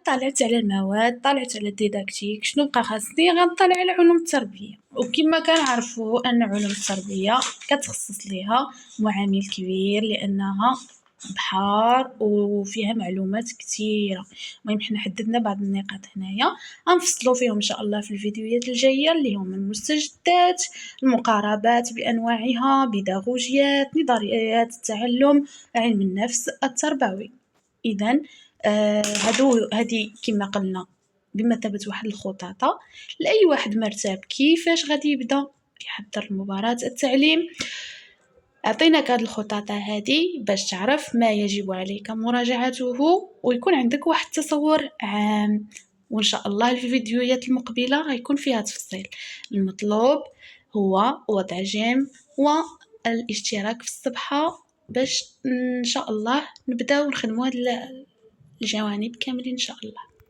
طلعت على المواد، طلعت على الديداكتيك، شنو بقى خاصني؟ غنطلع على علوم التربية. وكما كنعرفوا أن علوم التربية كتخصص ليها معامل كبير لأنها بحار وفيها معلومات كثيرة. المهم حنا حددنا بعض النقاط هنايا غنفصلوا فيهم إن شاء الله في الفيديوهات الجاية، اللي هما المستجدات، المقاربات بأنواعها، بيداغوجيات، نظريات التعلم، علم النفس التربوي. إذن هادي كما قلنا بمثابة واحد الخطاطة لأي واحد مرتاب كيفاش غادي يبدا يحضر لمباراة التعليم. أعطيناك هاد الخطاطة هادي باش تعرف ما يجب عليك مراجعته ويكون عندك واحد تصور عام، وإن شاء الله الفيديوهات المقبلة غيكون فيها تفصيل. المطلوب هو وضع جيم والاشتراك في الصفحة باش إن شاء الله نبداو نخدموا هاد الجوانب كاملين إن شاء الله.